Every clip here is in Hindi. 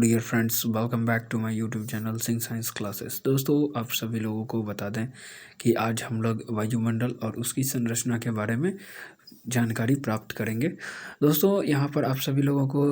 Dear friends, welcome back to my YouTube channel Singh science classes. दोस्तों, आप सभी लोगों को बता दें कि आज हम लोग वायुमंडल और उसकी संरचना के बारे में जानकारी प्राप्त करेंगे। दोस्तों, यहाँ पर आप सभी लोगों को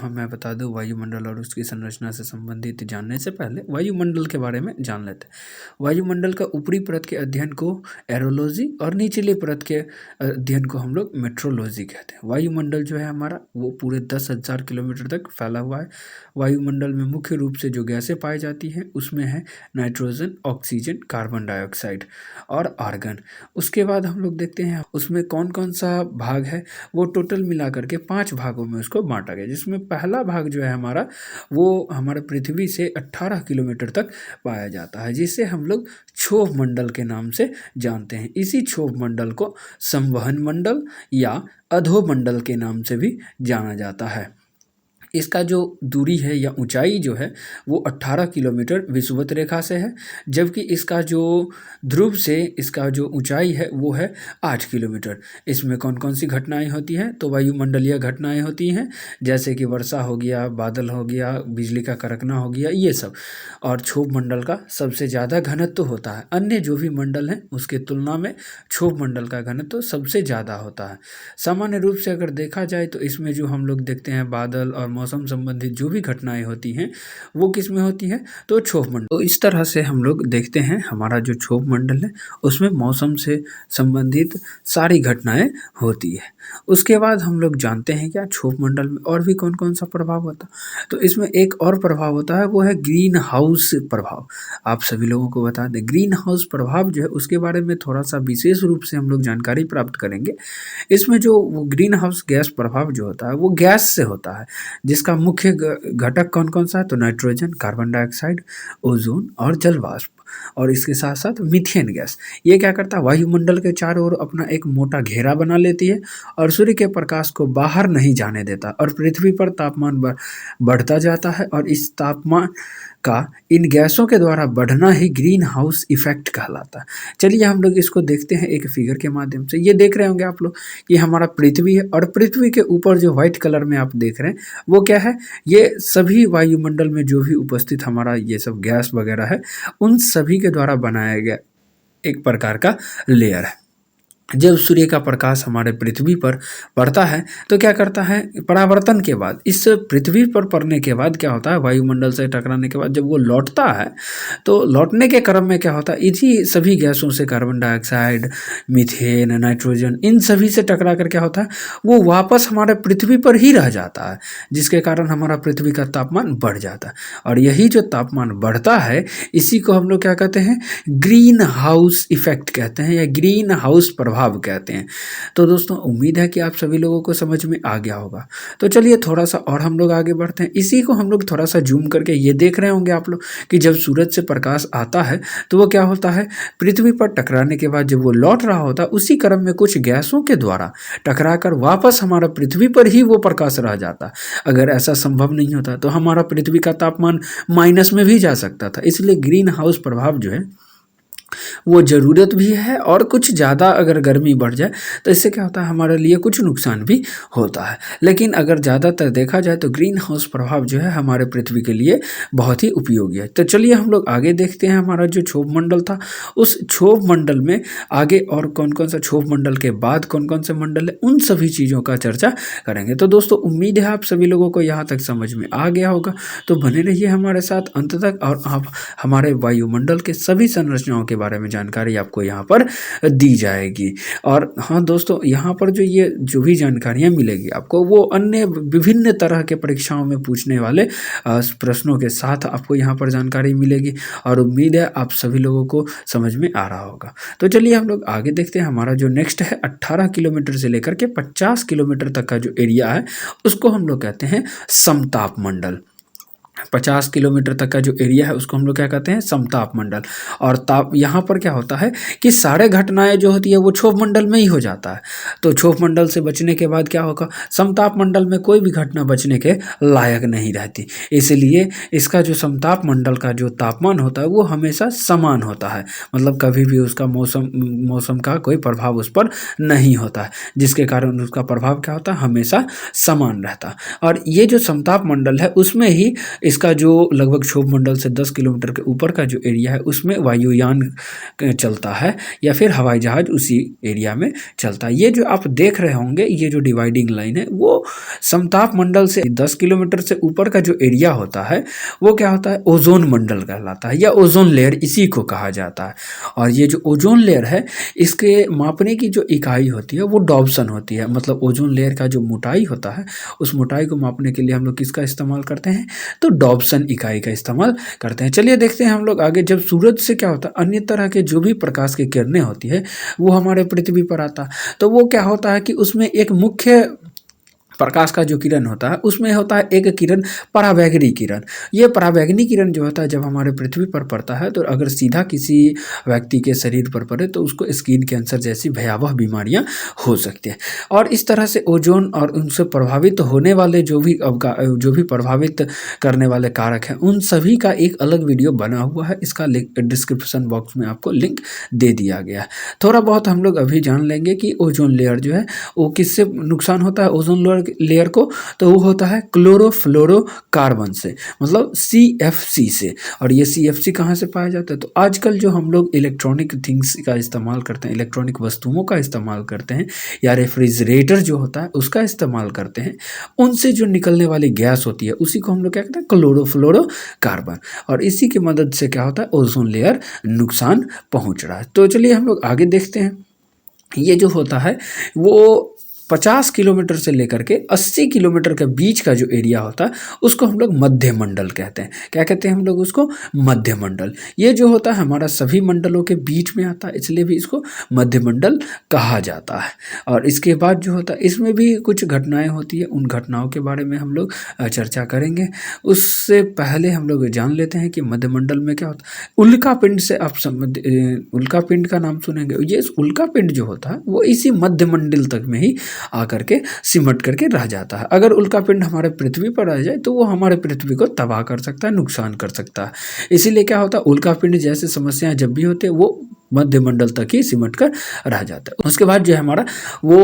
मैं बता दूं, वायुमंडल और उसकी संरचना से संबंधित जानने से पहले वायुमंडल के बारे में जान लेते हैं। वायुमंडल का ऊपरी परत के अध्ययन को एरोलॉजी और निचली परत के अध्ययन को हम लोग मेट्रोलॉजी कहते हैं। वायुमंडल जो है हमारा, वो पूरे 10,000 किलोमीटर तक फैला हुआ है। वायुमंडल में मुख्य रूप से जो गैसें पाई जाती हैं उसमें है नाइट्रोजन, ऑक्सीजन, कार्बन डाइऑक्साइड और आर्गन। उसके बाद हम लोग देखते हैं उसमें कौन कौन सा भाग है। वो टोटल मिला करके 5 भागों में उसको बांटा गया, जिसमें पहला भाग जो है हमारा, वो हमारे पृथ्वी से 18 किलोमीटर तक पाया जाता है, जिसे हम लोग क्षोभ मंडल के नाम से जानते हैं। इसी क्षोभ मंडल को संवहन मंडल या अधोमंडल के नाम से भी जाना जाता है। इसका जो दूरी है या ऊंचाई जो है वो 18 किलोमीटर विषुवत रेखा से है, जबकि इसका जो ध्रुव से इसका जो ऊंचाई है वो है 8 किलोमीटर। इसमें कौन कौन सी घटनाएं होती हैं? तो वायुमंडलीय घटनाएं होती हैं, जैसे कि वर्षा हो गया, बादल हो गया, बिजली का कड़कना हो गया, ये सब। और क्षोभ मंडल का सबसे ज़्यादा घनत्व होता है। अन्य जो भी मंडल हैं उसके तुलना में क्षोभ मंडल का घनत्व सबसे ज़्यादा होता है। सामान्य रूप से अगर देखा जाए तो इसमें जो हम लोग देखते हैं बादल और मौसम संबंधित जो भी घटनाएं होती हैं वो किस में होती है? तो क्षोभ मंडल। तो इस तरह से हम लोग देखते हैं हमारा जो क्षोभ मंडल है उसमें मौसम से संबंधित सारी घटनाएं होती है। उसके बाद हम लोग जानते हैं क्या क्षोभ मंडल में और भी कौन कौन सा प्रभाव होता है। तो इसमें एक और प्रभाव होता है, वो है ग्रीन हाउस प्रभाव। आप सभी लोगों को बता दें, ग्रीन हाउस प्रभाव जो है उसके बारे में थोड़ा सा विशेष रूप से हम लोग जानकारी प्राप्त करेंगे। इसमें जो वो ग्रीन हाउस गैस प्रभाव जो होता है वो गैस से होता है, जिसका मुख्य घटक कौन कौन सा है? तो नाइट्रोजन, कार्बन डाइऑक्साइड, ओजोन और जल वाष्प, और इसके साथ साथ मीथेन गैस। ये क्या करता है? वायुमंडल के चारों ओर अपना एक मोटा घेरा बना लेती है और सूर्य के प्रकाश को बाहर नहीं जाने देता, और पृथ्वी पर तापमान बढ़ता जाता है, और इस तापमान का इन गैसों के द्वारा बढ़ना ही ग्रीन हाउस इफेक्ट कहलाता है। चलिए हम लोग इसको देखते हैं एक फिगर के माध्यम से। ये देख रहे होंगे आप लोग कि हमारा पृथ्वी है, और पृथ्वी के ऊपर जो व्हाइट कलर में आप देख रहे हैं वो क्या है? ये सभी वायुमंडल में जो भी उपस्थित हमारा ये सब गैस वगैरह है, उन सभी के द्वारा बनाया गया एक प्रकार का लेयर है। जब सूर्य का प्रकाश हमारे पृथ्वी पर पड़ता है तो क्या करता है? परावर्तन के बाद, इस पृथ्वी पर पड़ने के बाद क्या होता है? वायुमंडल से टकराने के बाद जब वो लौटता है तो लौटने के क्रम में क्या होता है? इसी सभी गैसों से, कार्बन डाइऑक्साइड, मीथेन, नाइट्रोजन, इन सभी से टकरा कर क्या होता है? वो वापस हमारे पृथ्वी पर ही रह जाता है, जिसके कारण हमारा पृथ्वी का तापमान बढ़ जाता है। और यही जो तापमान बढ़ता है इसी को हम लोग क्या कहते हैं? ग्रीन हाउस इफेक्ट कहते हैं, या ग्रीन हाउस प्रभाव कहते हैं। तो दोस्तों, उम्मीद है कि आप सभी लोगों को समझ में आ गया होगा। तो चलिए थोड़ा सा और हम लोग आगे बढ़ते हैं। इसी को हम लोग थोड़ा सा जूम करके ये देख रहे होंगे आप लोग कि जब सूरज से प्रकाश आता है तो वो क्या होता है? पृथ्वी पर टकराने के बाद जब वो लौट रहा होता है उसी क्रम में कुछ गैसों के द्वारा टकराकर वापस हमारा पृथ्वी पर ही वो प्रकाश रह जाता। अगर ऐसा संभव नहीं होता तो हमारा पृथ्वी का तापमान माइनस में भी जा सकता था। इसलिए ग्रीन हाउस प्रभाव जो है वो ज़रूरत भी है, और कुछ ज़्यादा अगर गर्मी बढ़ जाए तो इससे क्या होता है? हमारे लिए कुछ नुकसान भी होता है। लेकिन अगर ज़्यादातर देखा जाए तो ग्रीन हाउस प्रभाव जो है हमारे पृथ्वी के लिए बहुत ही उपयोगी है। तो चलिए हम लोग आगे देखते हैं। हमारा जो क्षोभ मंडल था, उस क्षोभ मंडल में आगे और कौन कौन सा, क्षोभ मंडल के बाद कौन कौन से मंडल है, उन सभी चीज़ों का चर्चा करेंगे। तो दोस्तों, उम्मीद है आप सभी लोगों को यहाँ तक समझ में आ गया होगा। तो बने रहिए हमारे साथ अंत तक, और आप हमारे वायुमंडल के सभी संरचनाओं के बारे में जानकारी आपको यहाँ पर दी जाएगी। और हाँ दोस्तों, यहाँ पर ये जो भी जानकारियाँ मिलेगी आपको, वो अन्य विभिन्न तरह के परीक्षाओं में पूछने वाले प्रश्नों के साथ आपको यहाँ पर जानकारी मिलेगी, और उम्मीद है आप सभी लोगों को समझ में आ रहा होगा। तो चलिए हम लोग आगे देखते हैं। हमारा जो नेक्स्ट है 18 किलोमीटर से लेकर के 50 किलोमीटर तक का जो एरिया है उसको हम लोग कहते हैं समताप मंडल। 50 किलोमीटर तक का जो एरिया है उसको हम लोग क्या कहते हैं? समताप मंडल। और ताप, यहाँ पर क्या होता है कि सारे घटनाएं जो होती है वो क्षोभ मंडल में ही हो जाता है। तो क्षोभ मंडल से बचने के बाद क्या होगा? समताप मंडल में कोई भी घटना बचने के लायक नहीं रहती। इसलिए इसका जो समताप मंडल का जो तापमान होता है वो हमेशा समान होता है, मतलब कभी भी उसका मौसम का कोई प्रभाव उस पर नहीं होता है, जिसके कारण उसका प्रभाव क्या होता है? हमेशा समान रहता है। और ये जो समताप मंडल है उसमें ही इसका जो लगभग क्षोभ मंडल से 10 किलोमीटर के ऊपर का जो एरिया है उसमें वायुयान चलता है या फिर हवाई जहाज उसी एरिया में चलता है। ये जो आप देख रहे होंगे, ये जो डिवाइडिंग लाइन है वो समताप मंडल से 10 किलोमीटर से ऊपर का जो एरिया होता है वो क्या होता है, ओजोन मंडल कहलाता है या ओजोन लेयर इसी को कहा जाता है। और ये जो ओजोन लेयर है इसके मापने की जो इकाई होती है वो डॉप्सन होती है। मतलब ओजोन लेयर का जो मोटाई होता है उस मोटाई को मापने के लिए हम लोग किसका इस्तेमाल करते हैं, तो डॉप्सन इकाई का इस्तेमाल करते हैं। चलिए देखते हैं हम लोग आगे। जब सूरज से क्या होता है, अन्य तरह के जो भी प्रकाश की किरणें होती है वो हमारे पृथ्वी पर आता, तो वो क्या होता है कि उसमें एक मुख्य प्रकाश का जो किरण होता है उसमें होता है एक किरण पराबैंगनी किरण। ये पराबैंगनी किरण जो होता है जब हमारे पृथ्वी पर पड़ता है तो अगर सीधा किसी व्यक्ति के शरीर पर पड़े तो उसको स्किन कैंसर जैसी भयावह बीमारियां हो सकती हैं। और इस तरह से ओजोन और उनसे प्रभावित होने वाले जो भी प्रभावित करने वाले कारक हैं उन सभी का एक अलग वीडियो बना हुआ है। इसका डिस्क्रिप्शन बॉक्स में आपको लिंक दे दिया गया है। थोड़ा बहुत हम लोग अभी जान लेंगे कि ओजोन लेयर जो है वो किससे नुकसान होता है ओजोन लेयर को, तो वो होता है क्लोरोफ्लोरोकार्बन से, मतलब CFC से। और ये CFC कहाँ से पाया जाता है, तो आजकल जो हम लोग इलेक्ट्रॉनिक थिंग्स का इस्तेमाल करते हैं, इलेक्ट्रॉनिक वस्तुओं का इस्तेमाल करते हैं या रेफ्रिजरेटर जो होता है उसका इस्तेमाल करते हैं, उनसे जो निकलने वाली गैस होती है उसी को हम लोग क्या कहते हैं, क्लोरोफ्लोरोकार्बन। और इसी की मदद से क्या होता है, ओजोन लेयर नुकसान पहुंच रहा है। तो चलिए हम लोग आगे देखते हैं। ये जो होता है वो 50 किलोमीटर से लेकर के 80 किलोमीटर के बीच का जो एरिया होता है उसको हम लोग मध्य मंडल कहते हैं। क्या कहते हैं हम लोग उसको, मध्य मंडल। ये जो होता है हमारा सभी मंडलों के बीच में आता है, इसलिए भी इसको मध्य मंडल कहा जाता है। और इसके बाद जो होता है इसमें भी कुछ घटनाएं होती है, उन घटनाओं के बारे में हम लोग चर्चा करेंगे। उससे पहले हम लोग जान लेते हैं कि मध्य मंडल में क्या होता है। उल्का पिंड से आप उल्का पिंड का नाम सुनेंगे। ये उल्का पिंड जो होता है वो इसी मध्य मंडल तक में ही आकर के सिमट करके रह जाता है। अगर उल्कापिंड हमारे पृथ्वी पर रह जाए तो वो हमारे पृथ्वी को तबाह कर सकता है, नुकसान कर सकता है। इसीलिए क्या होता है, उल्कापिंड जैसी समस्याएं जब भी होती है वो मध्य मंडल तक ही सिमट कर रह जाता है। उसके बाद जो है हमारा वो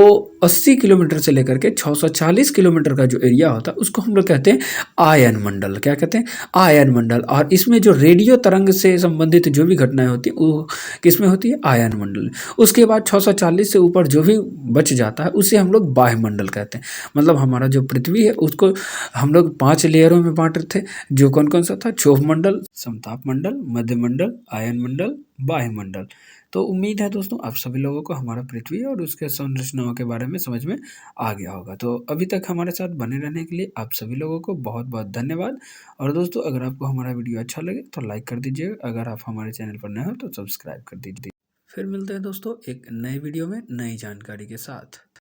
80 किलोमीटर से लेकर के 640 किलोमीटर का जो एरिया होता है उसको हम लोग कहते हैं आयन मंडल। क्या कहते हैं, आयन मंडल। और इसमें जो रेडियो तरंग से संबंधित जो भी घटनाएं होती है वो किसमें होती है, आयन मंडल। उसके बाद 640 से ऊपर जो भी बच जाता है उसे हम लोग बाह्य मंडल कहते हैं। मतलब हमारा जो पृथ्वी है उसको हम लोग 5 लेयरों में बांट रहे थे, जो कौन कौन सा था, क्षोभ मंडल, समताप मंडल, मध्य मंडल, आयन मंडल, बाह्य मंडल। तो उम्मीद है दोस्तों आप सभी लोगों को हमारा पृथ्वी और उसके संरचनाओं के बारे में समझ में आ गया होगा। तो अभी तक हमारे साथ बने रहने के लिए आप सभी लोगों को बहुत बहुत धन्यवाद। और दोस्तों अगर आपको हमारा वीडियो अच्छा लगे तो लाइक कर दीजिए, अगर आप हमारे चैनल पर नए हो तो सब्सक्राइब कर दीजिए। फिर मिलते हैं दोस्तों एक नए वीडियो में नई जानकारी के साथ।